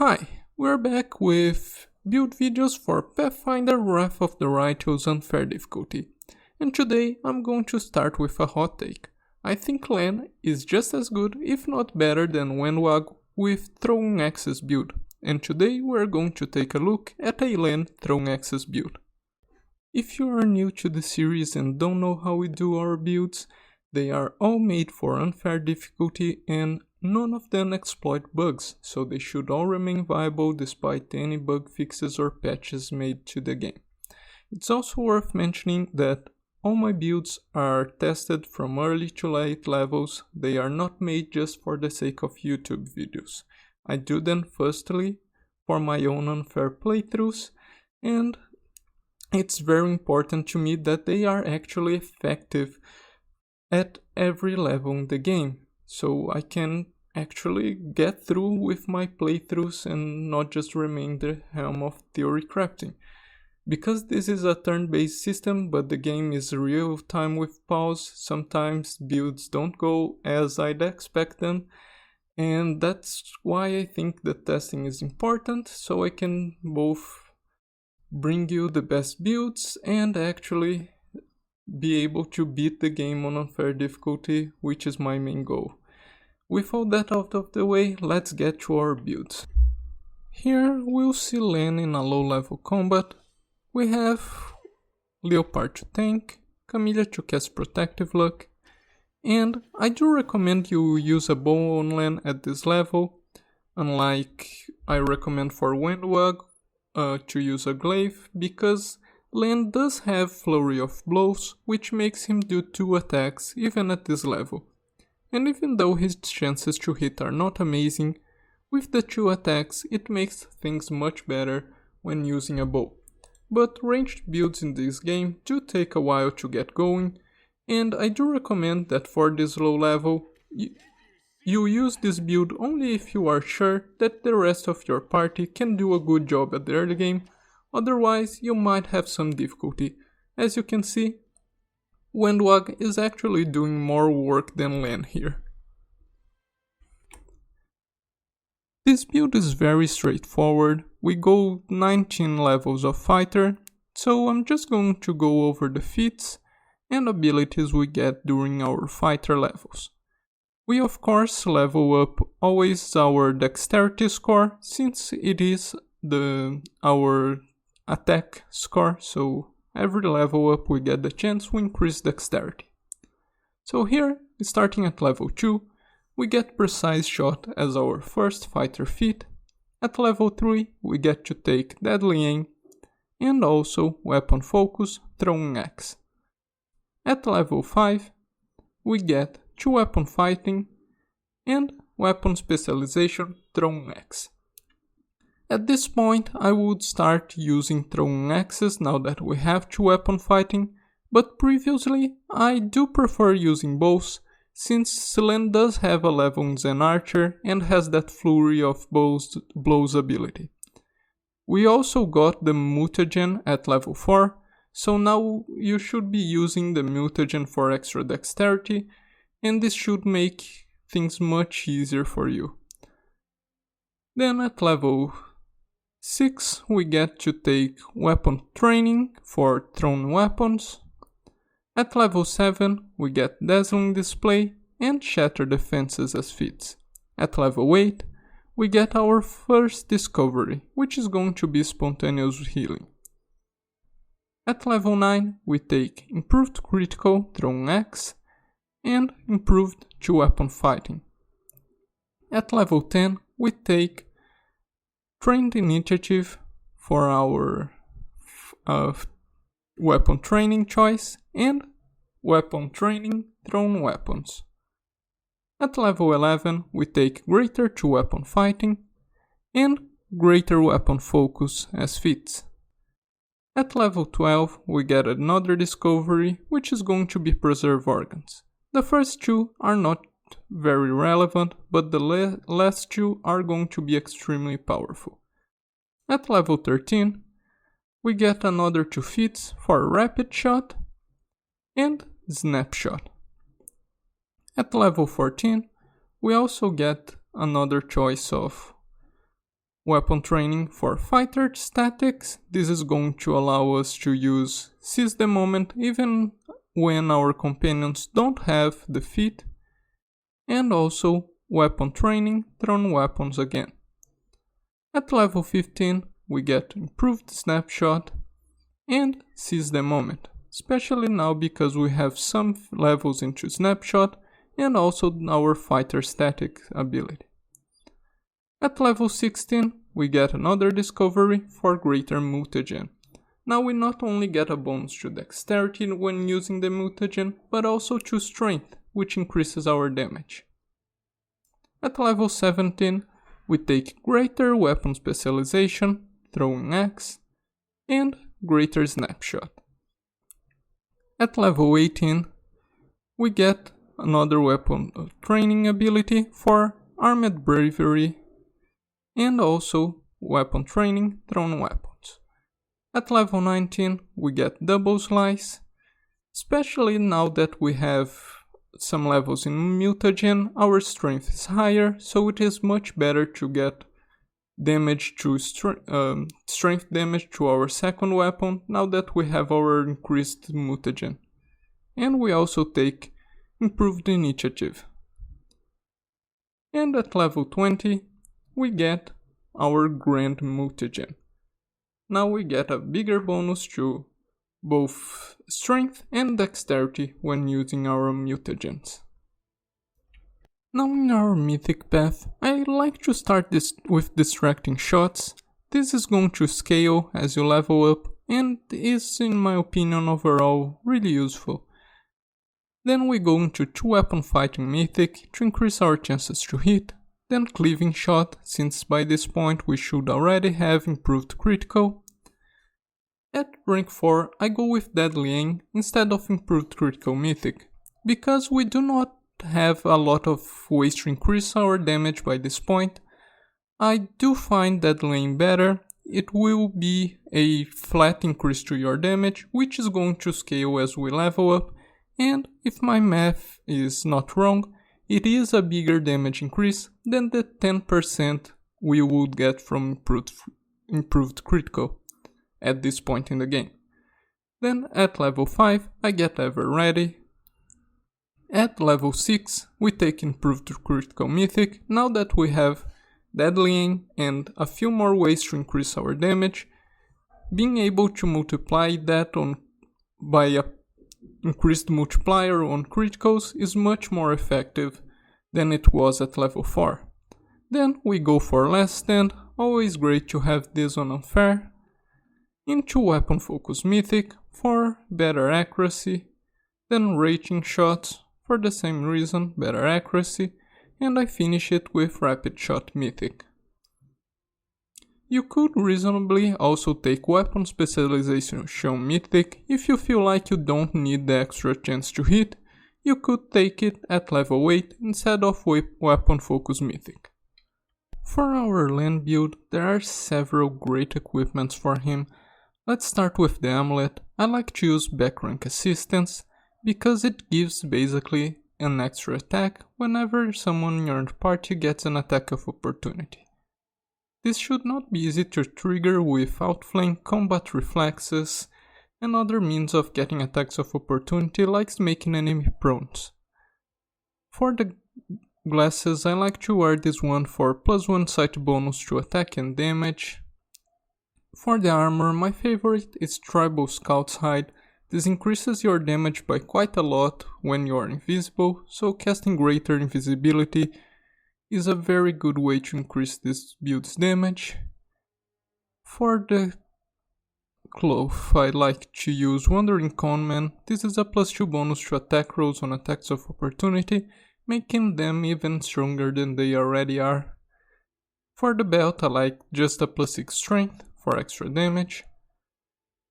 Hi, we're back with build videos for Pathfinder Wrath of the Righteous Unfair Difficulty. And today I'm going to start with a hot take. I think Lann is just as good, if not better than Wendwag with Throwing Axes build. And today we're going to take a look at a Lann Throwing Axes build. If you are new to the series and don't know how we do our builds, they are all made for unfair difficulty and none of them exploit bugs, so they should all remain viable despite any bug fixes or patches made to the game. It's also worth mentioning that all my builds are tested from early to late levels. They are not made just for the sake of YouTube videos. I do them firstly for my own unfair playthroughs, and it's very important to me that they are actually effective at every level in the game, so I can actually get through with my playthroughs and not just remain the helm of theory crafting. Because this is a turn-based system, but the game is real time with pause, sometimes builds don't go as I'd expect them, and that's why I think the testing is important, so I can both bring you the best builds and actually be able to beat the game on unfair difficulty, which is my main goal. With all that out of the way, let's get to our builds. Here we'll see Lann in a low level combat. We have Leopard to tank, Camellia to cast Protective Luck, and I do recommend you use a bow on Lann at this level, unlike I recommend for Wendwag to use a glaive, because Lann does have Flurry of Blows, which makes him do 2 attacks even at this level. And even though his chances to hit are not amazing, with the 2 attacks it makes things much better when using a bow. But ranged builds in this game do take a while to get going, and I do recommend that for this low level, you use this build only if you are sure that the rest of your party can do a good job at the early game. Otherwise, you might have some difficulty. As you can see, Wendwag is actually doing more work than Lann here. This build is very straightforward. We go 19 levels of fighter, so I'm just going to go over the feats and abilities we get during our fighter levels. We of course level up always our dexterity score, since it is our attack score, so every level up we get the chance to increase dexterity. So here, starting at level 2, we get Precise Shot as our first fighter feat. At level 3 we get to take Deadly Aim, and also Weapon Focus, Throwing Axe. At level 5 we get 2 Weapon Fighting and Weapon Specialization, Throwing Axe. At this point I would start using Throwing Axes now that we have 2 Weapon Fighting, but previously I do prefer using bows, since Lann does have a level in Zen Archer and has that Flurry of blows ability. We also got the Mutagen at level 4, so now you should be using the Mutagen for extra dexterity, and this should make things much easier for you. Then at level 6 we get to take Weapon Training for thrown weapons. At level 7 we get Dazzling Display and Shatter Defenses as feats. At level 8 we get our first discovery, which is going to be Spontaneous Healing. At level 9 we take Improved Critical, Throwing Axe, and Improved 2 Weapon Fighting. At level 10 we take Trained Initiative for our Weapon Training choice and Weapon Training, Thrown Weapons. At level 11 we take Greater 2 Weapon Fighting and Greater Weapon Focus as feats. At level 12 we get another discovery, which is going to be Preserve Organs. The first 2 are not very relevant, but the last 2 are going to be extremely powerful. At level 13 we get another 2 feats for Rapid Shot and Snapshot. At level 14 we also get another choice of Weapon training for fighter statics. This is going to allow us to use seize the moment even when our companions don't have the feat. And also weapon training, thrown weapons again. At level 15 we get improved snapshot and seize the moment, especially now because we have some levels into snapshot and also our fighter static ability. At level 16 we get another discovery for greater mutagen. Now we not only get a bonus to dexterity when using the mutagen, but also to strength, which increases our damage. At level 17 we take greater weapon specialization, throwing axe, and greater snapshot. At level 18 we get another weapon training ability for armed bravery and also weapon training, thrown weapons. At level 19 we get double slice, especially now that we have some levels in mutagen, our strength is higher, so it is much better to get damage to strength damage to our second weapon now that we have our increased mutagen. And we also take improved initiative. And at level 20 we get our grand mutagen. Now we get a bigger bonus to both strength and dexterity when using our mutagens. Now in our mythic path, I like to start this with distracting shots. This is going to scale as you level up and is, in my opinion, overall really useful. Then we go into 2-weapon fighting mythic to increase our chances to hit, then cleaving shot, since by this point we should already have improved critical. At rank 4 I go with deadly aim instead of improved critical mythic, because we do not have a lot of ways to increase our damage by this point. I do find deadly aim better. It will be a flat increase to your damage, which is going to scale as we level up, and if my math is not wrong, it is a bigger damage increase than the 10% we would get from improved critical at this point in the game. Then at level 5 I get ever ready. At level 6 we take improved critical mythic now that we have deadly aim and a few more ways to increase our damage. Being able to multiply that by a increased multiplier on criticals is much more effective than it was at level 4. Then we go for last stand, always great to have this on unfair. Into weapon focus mythic for better accuracy, then rating shots for the same reason, better accuracy, and I finish it with rapid shot mythic. You could reasonably also take weapon specialization mythic if you feel like you don't need the extra chance to hit. You could take it at level 8 instead of weapon focus mythic. For our Lann build there are several great equipments for him. Let's start with the amulet. I like to use back rank assistance because it gives basically an extra attack whenever someone in your party gets an attack of opportunity. This should not be easy to trigger with outflank, combat reflexes, and other means of getting attacks of opportunity like making enemy prones. For the glasses I like to wear this one for +1 sight bonus to attack and damage. For the armor my favorite is Tribal Scout's Hide. This increases your damage by quite a lot when you are invisible, so casting greater invisibility is a very good way to increase this build's damage. For the cloth I like to use Wandering Conman. This is a +2 bonus to attack rolls on attacks of opportunity, making them even stronger than they already are. For the belt I like just a +6 strength for extra damage.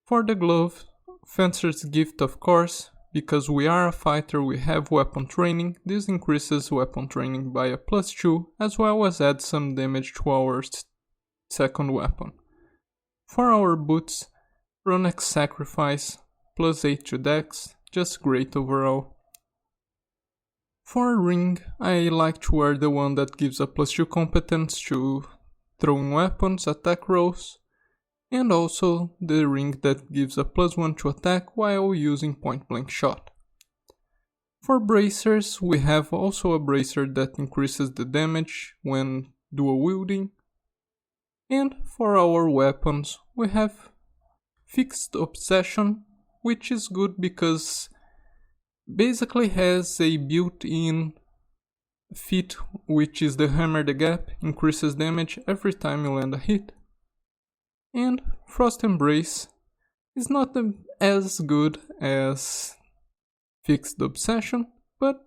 For the glove, Fencer's Gift of course, because we are a fighter we have weapon training, this increases weapon training by a +2 as well as adds some damage to our second weapon. For our boots, Runek's Sacrifice, +8 to dex, just great overall. For a ring, I like to wear the one that gives a +2 competence to throwing weapons, attack rolls, and also the ring that gives a +1 to attack while using point blank shot. For bracers, we have also a bracer that increases the damage when dual wielding. And for our weapons, we have fixed obsession, which is good because basically has a built-in feat, which is the hammer the gap, increases damage every time you land a hit. And Frost Embrace is not as good as Fixed Obsession, but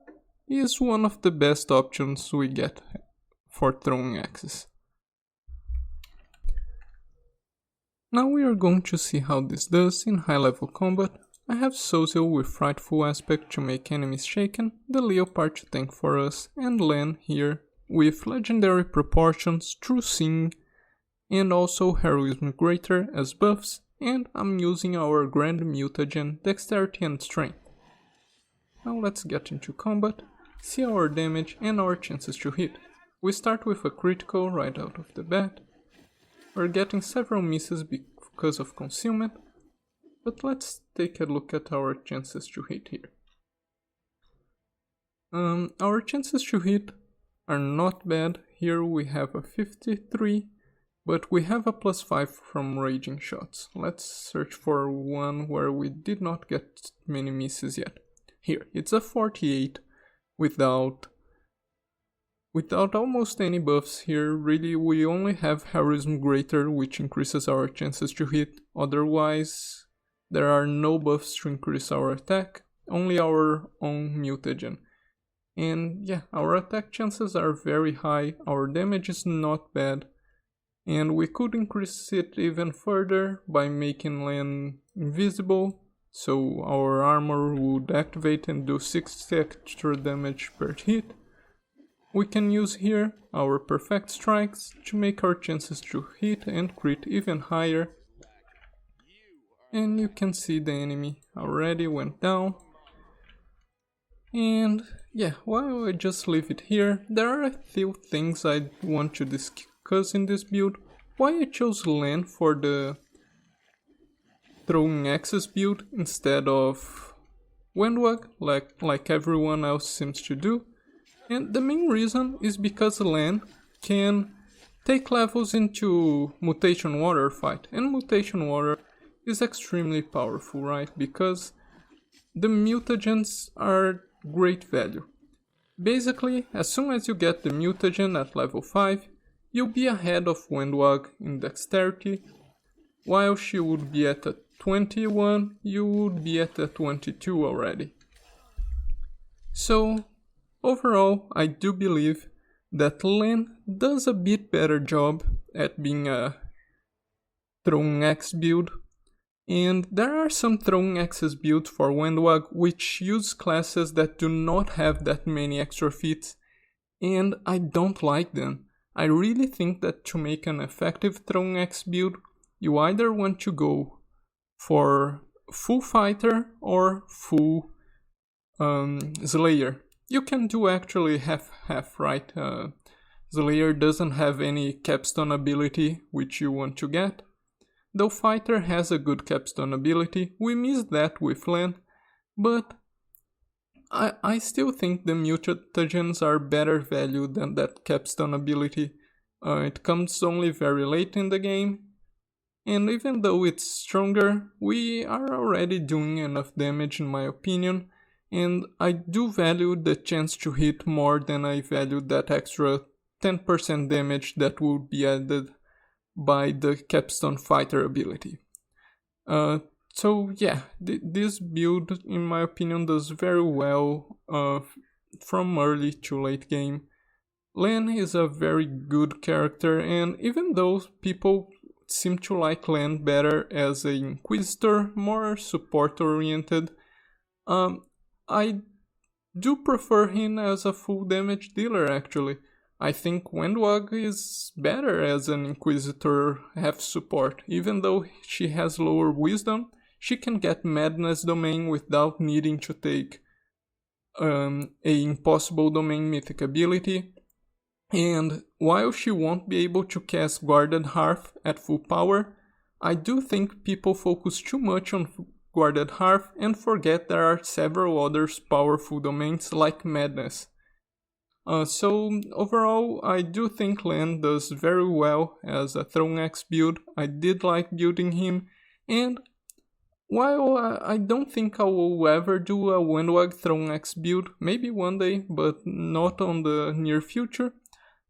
is one of the best options we get for throwing axes. Now we are going to see how this does in high level combat. I have Social with Frightful Aspect to make enemies shaken, the Leopard to tank for us, and Lann here with Legendary Proportions, True Seeing, and also Heroism Greater as buffs, and I'm using our Grand Mutagen, Dexterity and Strength. Now let's get into combat, see our damage and our chances to hit. We start with a critical right out of the bat. We're getting several misses because of concealment, but let's take a look at our chances to hit here. Our chances to hit are not bad. Here we have a 53, but we have a +5 from raging shots. Let's search for one where we did not get many misses yet. Here, it's a 48 without almost any buffs here. Really, we only have Heroism Greater, which increases our chances to hit. Otherwise, there are no buffs to increase our attack, only our own mutagen. And yeah, our attack chances are very high, our damage is not bad, and we could increase it even further by making Lann invisible, so our armor would activate and do 60 extra damage per hit. We can use here our Perfect Strikes to make our chances to hit and crit even higher. And you can see the enemy already went down. And yeah, while I just leave it here, there are a few things I want to discuss in this build. Why I chose Lann for the throwing axes build instead of Windwag, like everyone else seems to do. And the main reason is because Lann can take levels into Mutation Water fight, and Mutation Water is extremely powerful, right? Because the mutagens are great value. Basically, as soon as you get the mutagen at level 5, you'll be ahead of Windwag in dexterity. While she would be at a 21, you would be at a 22 already. So, overall, I do believe that Lann does a bit better job at being a throwing axe build. And there are some throwing axes builds for Windwag which use classes that do not have that many extra feats, and I don't like them. I really think that to make an effective throwing axe build, you either want to go for full fighter or full Slayer. You can do actually half-half, right? Slayer doesn't have any capstone ability which you want to get. Though Fighter has a good capstone ability, we miss that with Lann, but I still think the mutagens are better value than that capstone ability. It comes only very late in the game, and even though it's stronger, we are already doing enough damage in my opinion, and I do value the chance to hit more than I value that extra 10% damage that would be added by the capstone fighter ability. So yeah, this build in my opinion does very well from early to late game. Lann is a very good character, and even though people seem to like Lann better as an Inquisitor, more support oriented, I do prefer him as a full damage dealer actually. I think Windwag is better as an Inquisitor half support. Even though she has lower wisdom, she can get Madness Domain without needing to take a Impossible Domain mythic ability. And while she won't be able to cast Guarded Hearth at full power, I do think people focus too much on Guarded Hearth and forget there are several other powerful domains like Madness. So overall, I do think Lann does very well as a Throne X build. I did like building him, and while I don't think I will ever do a Windwag Throne X build, maybe one day, but not on the near future,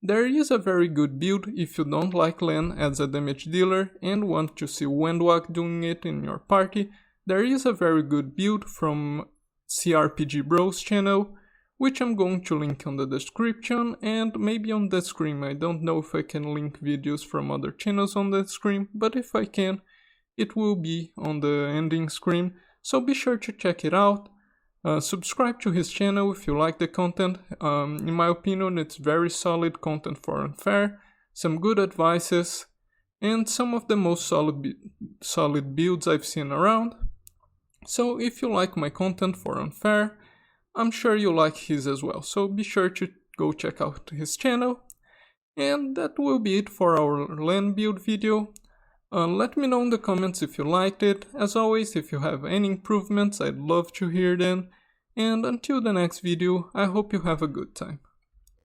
there is a very good build if you don't like Lann as a damage dealer and want to see Windwag doing it in your party. There is a very good build from CRPG Bros channel, which I'm going to link on the description and maybe on the screen. I don't know if I can link videos from other channels on the screen, but if I can, it will be on the ending screen, so be sure to check it out. Subscribe to his channel if you like the content. In my opinion, it's very solid content for Unfair, some good advices, and some of the most solid builds I've seen around. So if you like my content for Unfair, I'm sure you like his as well, so be sure to go check out his channel. And that will be it for our Lann build video. Let me know in the comments if you liked it. As always, if you have any improvements, I'd love to hear them. And until the next video, I hope you have a good time.